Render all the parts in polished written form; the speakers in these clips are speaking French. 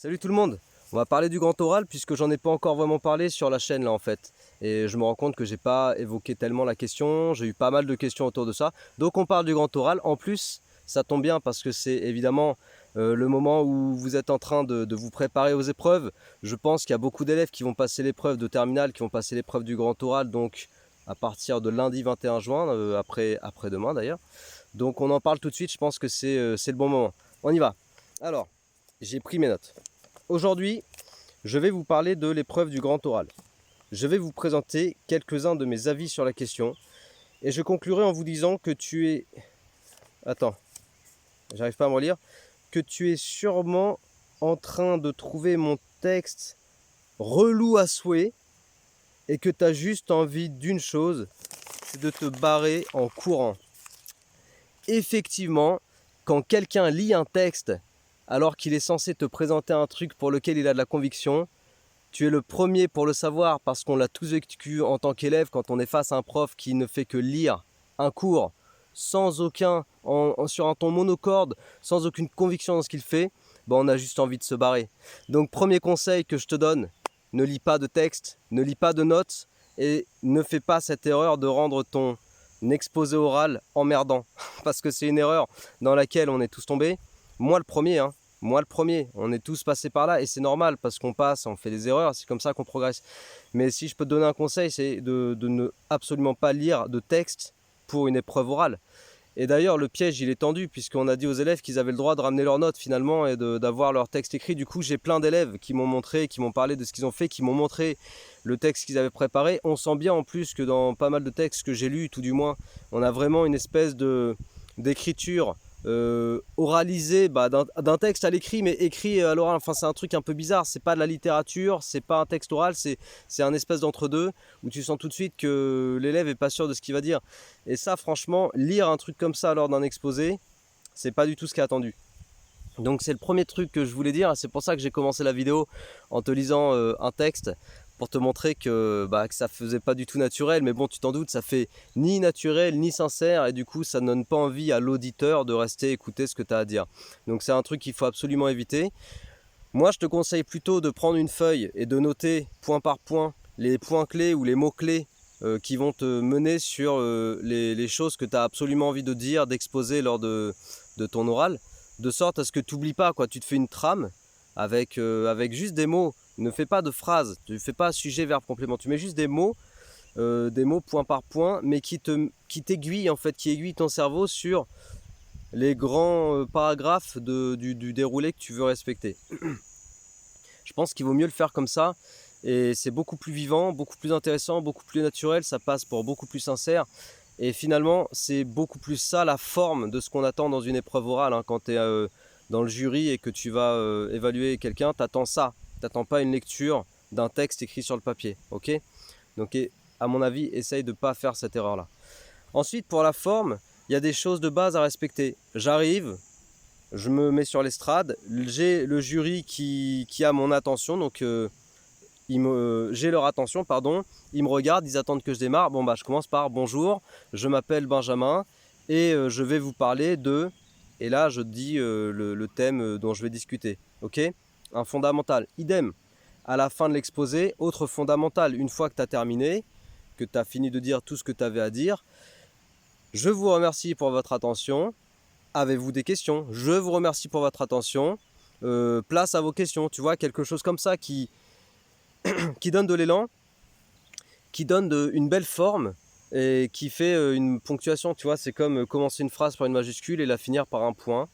Salut tout le monde. On va parler du grand oral puisque j'en ai pas encore vraiment parlé sur la chaîne là en fait. Et je me rends compte que j'ai pas évoqué tellement la question, j'ai eu pas mal de questions autour de ça. Donc on parle du grand oral. En plus, ça tombe bien parce que c'est évidemment le moment où vous êtes en train de vous préparer aux épreuves. Je pense qu'il y a beaucoup d'élèves qui vont passer l'épreuve de terminale, qui vont passer l'épreuve du grand oral, donc à partir de lundi 21 juin, après-demain d'ailleurs. Donc on en parle tout de suite, je pense que c'est le bon moment. On y va. Alors, j'ai pris mes notes. Aujourd'hui, je vais vous parler de l'épreuve du grand oral. Je vais vous présenter quelques-uns de mes avis sur la question et je conclurai en vous disant que tu es... Attends, j'arrive pas à me relire. Que tu es sûrement en train de trouver mon texte relou à souhait et que tu as juste envie d'une chose, c'est de te barrer en courant. Effectivement, quand quelqu'un lit un texte alors qu'il est censé te présenter un truc pour lequel il a de la conviction, tu es le premier pour le savoir parce qu'on l'a tous vécu en tant qu'élève quand on est face à un prof qui ne fait que lire un cours sans aucun, sur un ton monocorde, sans aucune conviction dans ce qu'il fait, on a juste envie de se barrer. Donc premier conseil que je te donne, ne lis pas de texte, ne lis pas de notes et ne fais pas cette erreur de rendre ton exposé oral emmerdant parce que c'est une erreur dans laquelle on est tous tombés. Moi le premier, hein. Moi le premier, on est tous passés par là et c'est normal parce qu'on passe, on fait des erreurs, c'est comme ça qu'on progresse. Mais si je peux te donner un conseil, c'est de ne absolument pas lire de texte pour une épreuve orale. Et d'ailleurs le piège il est tendu puisqu'on a dit aux élèves qu'ils avaient le droit de ramener leurs notes finalement et d'avoir leur texte écrit. Du coup j'ai plein d'élèves qui m'ont montré, qui m'ont parlé de ce qu'ils ont fait, qui m'ont montré le texte qu'ils avaient préparé. On sent bien en plus que dans pas mal de textes que j'ai lus, tout du moins, on a vraiment une espèce d'écriture oralisé d'un texte à l'écrit mais écrit à l'oral. Enfin c'est un truc un peu bizarre, c'est pas de la littérature, c'est pas un texte oral, c'est un espèce d'entre-deux où tu sens tout de suite que l'élève est pas sûr de ce qu'il va dire. Et ça franchement, lire un truc comme ça lors d'un exposé, c'est pas du tout ce qui est attendu. Donc c'est le premier truc que je voulais dire, c'est pour ça que j'ai commencé la vidéo en te lisant un texte pour te montrer que ça faisait pas du tout naturel, mais bon tu t'en doutes, ça fait ni naturel ni sincère et du coup ça ne donne pas envie à l'auditeur de rester écouter ce que tu as à dire. Donc c'est un truc qu'il faut absolument éviter. Moi je te conseille plutôt de prendre une feuille et de noter point par point les points clés ou les mots clés qui vont te mener sur les choses que tu as absolument envie de dire, d'exposer lors de ton oral, de sorte à ce que tu n'oublies pas, quoi. Tu te fais une trame avec juste des mots. Ne fais pas de phrases, tu ne fais pas sujet, verbe, complément. Tu mets juste des mots point par point, mais qui t'aiguillent en fait, qui aiguillent ton cerveau sur les grands paragraphes du déroulé que tu veux respecter. Je pense qu'il vaut mieux le faire comme ça. Et c'est beaucoup plus vivant, beaucoup plus intéressant, beaucoup plus naturel, ça passe pour beaucoup plus sincère. Et finalement, c'est beaucoup plus ça la forme de ce qu'on attend dans une épreuve orale. Quand tu es dans le jury et que tu vas évaluer quelqu'un, tu attends ça. Tu n'attends pas une lecture d'un texte écrit sur le papier. Ok ? Donc, à mon avis, essaye de ne pas faire cette erreur-là. Ensuite, pour la forme, il y a des choses de base à respecter. J'arrive, je me mets sur l'estrade, j'ai le jury qui a mon attention, donc... j'ai leur attention, pardon, ils me regardent, ils attendent que je démarre. Je commence par bonjour, je m'appelle Benjamin et je vais vous parler de... Et là, je dis le thème dont je vais discuter. Ok ? Un fondamental. Idem. À la fin de l'exposé, autre fondamental. Une fois que tu as terminé, que tu as fini de dire tout ce que tu avais à dire, je vous remercie pour votre attention. Avez-vous des questions ? Je vous remercie pour votre attention. Place à vos questions. Tu vois, quelque chose comme ça qui donne de l'élan, qui donne une belle forme et qui fait une ponctuation, tu vois, c'est comme commencer une phrase par une majuscule et la finir par un point.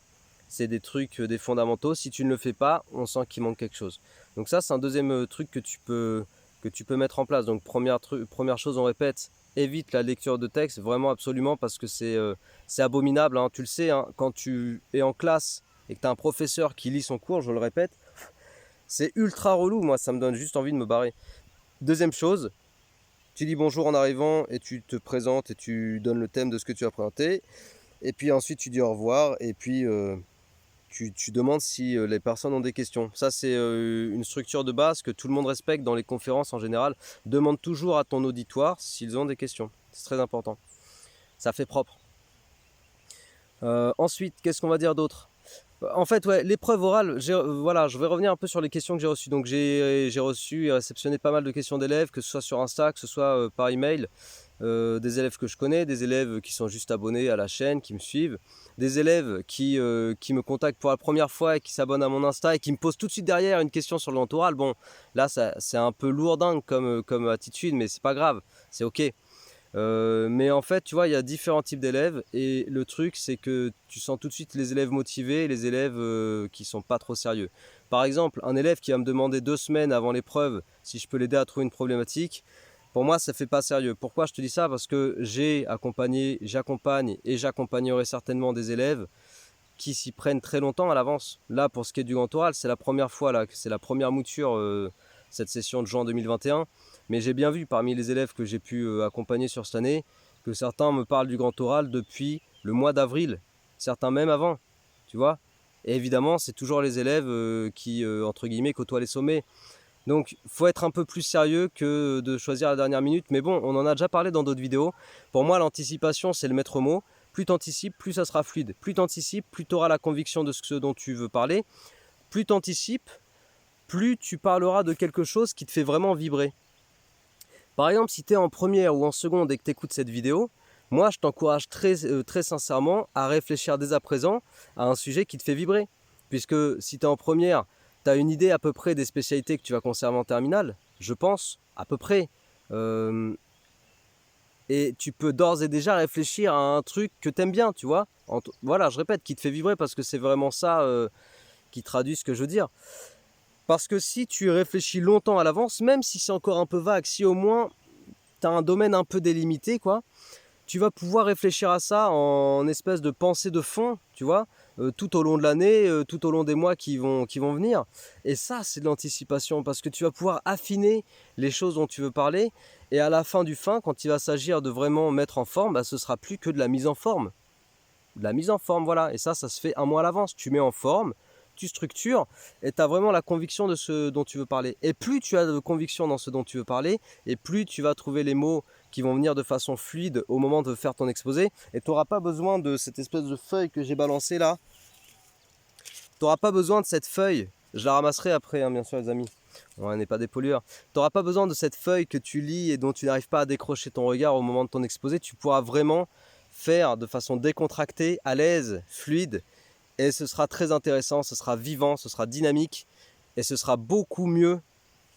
C'est des trucs, des fondamentaux. Si tu ne le fais pas, on sent qu'il manque quelque chose. Donc ça, c'est un deuxième truc que tu peux mettre en place. Donc première chose, on répète, évite la lecture de texte, vraiment absolument, parce que c'est abominable, hein. Tu le sais, hein, quand tu es en classe et que tu as un professeur qui lit son cours, je le répète, c'est ultra relou. Moi, ça me donne juste envie de me barrer. Deuxième chose, tu dis bonjour en arrivant et tu te présentes et tu donnes le thème de ce que tu as présenté. Et puis ensuite tu dis au revoir et puis tu demandes si les personnes ont des questions. Ça c'est une structure de base que tout le monde respecte dans les conférences en général. Demande toujours à ton auditoire s'ils ont des questions. C'est très important. Ça fait propre. Ensuite, qu'est-ce qu'on va dire d'autre ? En fait, ouais, l'épreuve orale, voilà, je vais revenir un peu sur les questions que j'ai reçues. Donc j'ai reçu et réceptionné pas mal de questions d'élèves, que ce soit sur Insta, que ce soit par email. Des élèves que je connais, des élèves qui sont juste abonnés à la chaîne, qui me suivent, des élèves qui me contactent pour la première fois et qui s'abonnent à mon Insta et qui me posent tout de suite derrière une question sur le grand oral. Bon, là, c'est un peu lourdingue comme attitude, mais c'est pas grave, c'est ok. Mais en fait, tu vois, il y a différents types d'élèves et le truc, c'est que tu sens tout de suite les élèves motivés et les élèves qui sont pas trop sérieux. Par exemple, un élève qui va me demander 2 semaines avant l'épreuve si je peux l'aider à trouver une problématique, pour moi, ça fait pas sérieux. Pourquoi je te dis ça? Parce que j'ai accompagné, j'accompagne et j'accompagnerai certainement des élèves qui s'y prennent très longtemps à l'avance. Là, pour ce qui est du grand oral, c'est la première fois, là, c'est la première mouture, cette session de juin 2021. Mais j'ai bien vu parmi les élèves que j'ai pu accompagner sur cette année, que certains me parlent du grand oral depuis le mois d'avril, certains même avant, tu vois. Et évidemment, c'est toujours les élèves qui, entre guillemets, côtoient les sommets. Donc, il faut être un peu plus sérieux que de choisir la dernière minute. Mais bon, on en a déjà parlé dans d'autres vidéos. Pour moi, l'anticipation, c'est le maître mot. Plus tu anticipes, plus ça sera fluide. Plus tu anticipes, plus tu auras la conviction de ce dont tu veux parler. Plus tu anticipes, plus tu parleras de quelque chose qui te fait vraiment vibrer. Par exemple, si tu es en première ou en seconde et que tu écoutes cette vidéo, moi, je t'encourage très sincèrement à réfléchir dès à présent à un sujet qui te fait vibrer. Puisque si tu es en première, tu as une idée à peu près des spécialités que tu vas conserver en terminale, je pense, à peu près. Et tu peux d'ores et déjà réfléchir à un truc que tu aimes bien, tu vois. Voilà, je répète, qui te fait vibrer parce que c'est vraiment ça qui traduit ce que je veux dire. Parce que si tu réfléchis longtemps à l'avance, même si c'est encore un peu vague, si au moins tu as un domaine un peu délimité, quoi, tu vas pouvoir réfléchir à ça en espèce de pensée de fond, tu vois, tout au long de l'année, tout au long des mois qui vont venir. Et ça, c'est de l'anticipation, parce que tu vas pouvoir affiner les choses dont tu veux parler, et à la fin du fin, quand il va s'agir de vraiment mettre en forme, bah, ce sera plus que de la mise en forme. De la mise en forme, voilà. Et ça se fait un mois à l'avance. Tu mets en forme, tu structures, et tu as vraiment la conviction de ce dont tu veux parler. Et plus tu as de conviction dans ce dont tu veux parler, et plus tu vas trouver les mots qui vont venir de façon fluide au moment de faire ton exposé. Et tu n'auras pas besoin de cette espèce de feuille que j'ai balancée là. Tu n'auras pas besoin de cette feuille. Je la ramasserai après, hein, bien sûr, les amis. On n'est pas des pollueurs. Tu n'auras pas besoin de cette feuille que tu lis et dont tu n'arrives pas à décrocher ton regard au moment de ton exposé. Tu pourras vraiment faire de façon décontractée, à l'aise, fluide. Et ce sera très intéressant, ce sera vivant, ce sera dynamique. Et ce sera beaucoup mieux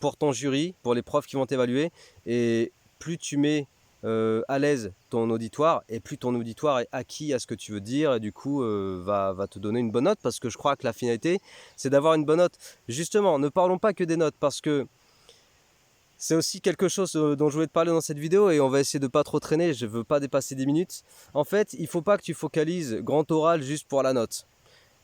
pour ton jury, pour les profs qui vont t'évaluer. Et plus tu mets à l'aise ton auditoire, et plus ton auditoire est acquis à ce que tu veux dire, et du coup va te donner une bonne note, parce que je crois que la finalité, c'est d'avoir une bonne note. Justement, ne parlons pas que des notes, parce que c'est aussi quelque chose dont je voulais te parler dans cette vidéo, et on va essayer de pas trop traîner, je veux pas dépasser 10 minutes. En fait, il faut pas que tu focalises grand oral juste pour la note.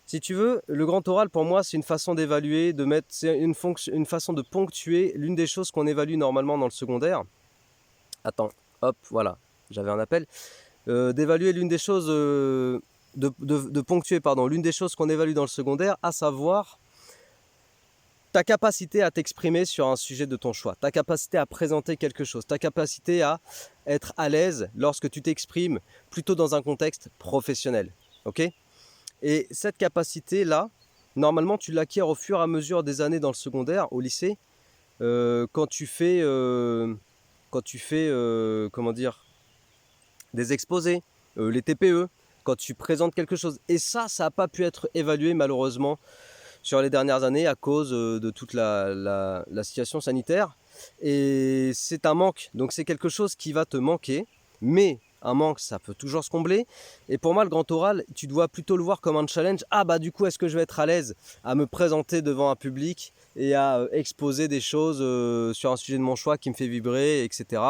Si tu veux, le grand oral pour moi c'est une façon d'évaluer, c'est une façon de ponctuer l'une des choses qu'on évalue normalement dans le secondaire. Attends, hop, voilà, j'avais un appel. D'évaluer l'une des choses, de ponctuer, pardon, l'une des choses qu'on évalue dans le secondaire, à savoir ta capacité à t'exprimer sur un sujet de ton choix, ta capacité à présenter quelque chose, ta capacité à être à l'aise lorsque tu t'exprimes plutôt dans un contexte professionnel. Ok ? Et cette capacité-là, normalement, tu l'acquiers au fur et à mesure des années dans le secondaire, au lycée, quand tu fais, comment dire, des exposés, les TPE, quand tu présentes quelque chose. Et ça n'a pas pu être évalué malheureusement sur les dernières années à cause de toute la situation sanitaire. Et c'est un manque, donc c'est quelque chose qui va te manquer, mais un manque, ça peut toujours se combler. Et pour moi, le grand oral, tu dois plutôt le voir comme un challenge. Ah bah du coup, est-ce que je vais être à l'aise à me présenter devant un public et à exposer des choses sur un sujet de mon choix qui me fait vibrer, etc.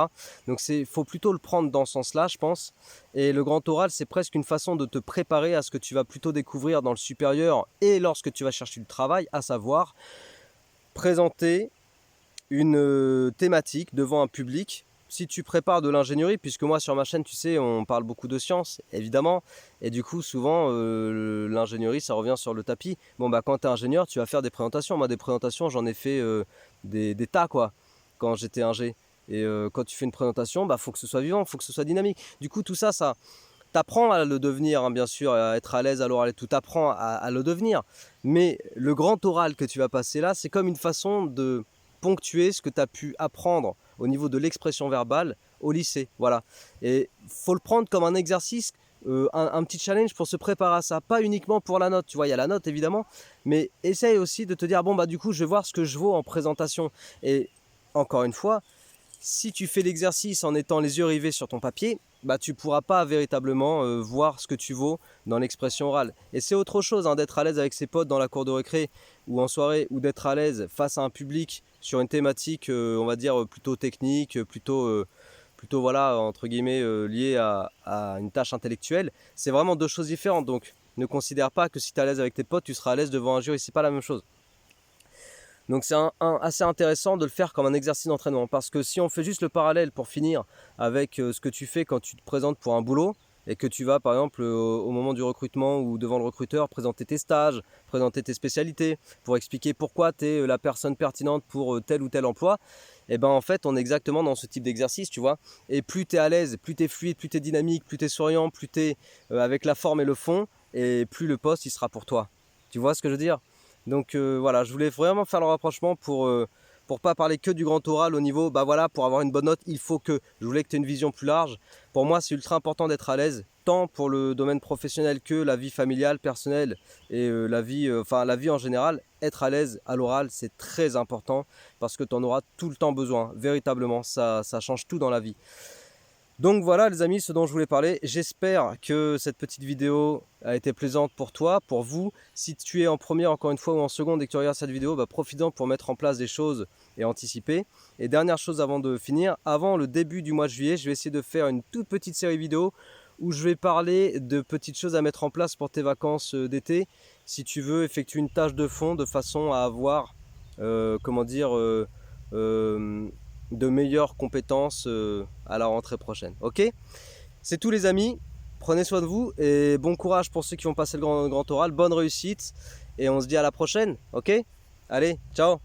Donc il faut plutôt le prendre dans ce sens-là, je pense. Et le grand oral, c'est presque une façon de te préparer à ce que tu vas plutôt découvrir dans le supérieur et lorsque tu vas chercher du travail, à savoir présenter une thématique devant un public. Si tu prépares de l'ingénierie, puisque moi sur ma chaîne, tu sais, on parle beaucoup de sciences, évidemment, et du coup, souvent, l'ingénierie, ça revient sur le tapis. Bon, bah, quand tu es ingénieur, tu vas faire des présentations. Moi, des présentations, j'en ai fait des tas, quoi, quand j'étais ingé. Et quand tu fais une présentation, bah, faut que ce soit vivant, faut que ce soit dynamique. Du coup, tout ça, tu t'apprends à le devenir, hein, bien sûr, à être à l'aise à l'oral et tout, t'apprends à le devenir. Mais le grand oral que tu vas passer là, c'est comme une façon de ponctuer ce que tu as pu apprendre au niveau de l'expression verbale au lycée. Voilà. Et faut le prendre comme un exercice, un petit challenge pour se préparer à ça. Pas uniquement pour la note, tu vois, il y a la note évidemment, mais essaye aussi de te dire, bon bah du coup, je vais voir ce que je vaux en présentation. Et encore une fois, si tu fais l'exercice en étant les yeux rivés sur ton papier, bah, tu ne pourras pas véritablement voir ce que tu vaux dans l'expression orale. Et c'est autre chose hein, d'être à l'aise avec ses potes dans la cour de récré ou en soirée, ou d'être à l'aise face à un public sur une thématique, on va dire, plutôt technique, plutôt voilà, entre guillemets, liée à une tâche intellectuelle. C'est vraiment deux choses différentes. Donc ne considère pas que si tu es à l'aise avec tes potes, tu seras à l'aise devant un jury. C'est pas la même chose. Donc c'est assez intéressant de le faire comme un exercice d'entraînement, parce que si on fait juste le parallèle pour finir avec ce que tu fais quand tu te présentes pour un boulot et que tu vas par exemple au moment du recrutement ou devant le recruteur présenter tes stages, présenter tes spécialités pour expliquer pourquoi tu es la personne pertinente pour tel ou tel emploi, et ben en fait on est exactement dans ce type d'exercice, tu vois. Et plus tu es à l'aise, plus tu es fluide, plus tu es dynamique, plus tu es souriant, plus tu es avec la forme et le fond, et plus le poste il sera pour toi. Tu vois ce que je veux dire? Donc voilà, je voulais vraiment faire le rapprochement pour pas parler que du grand oral au niveau, bah voilà, pour avoir une bonne note, il faut que, je voulais que tu aies une vision plus large. Pour moi, c'est ultra important d'être à l'aise, tant pour le domaine professionnel que la vie familiale, personnelle et la vie en général. Être à l'aise à l'oral, c'est très important parce que tu en auras tout le temps besoin, véritablement, ça change tout dans la vie. Donc voilà les amis, ce dont je voulais parler. J'espère que cette petite vidéo a été plaisante pour toi, pour vous. Si tu es en première encore une fois ou en seconde et que tu regardes cette vidéo, bah, profite-en pour mettre en place des choses et anticiper. Et dernière chose avant de finir, avant le début du mois de juillet, je vais essayer de faire une toute petite série vidéo où je vais parler de petites choses à mettre en place pour tes vacances d'été. Si tu veux effectuer une tâche de fond de façon à avoir, de meilleures compétences à la rentrée prochaine. Ok, c'est tout les amis, prenez soin de vous et bon courage pour ceux qui vont passer le grand oral, bonne réussite et on se dit à la prochaine. Ok, allez, ciao.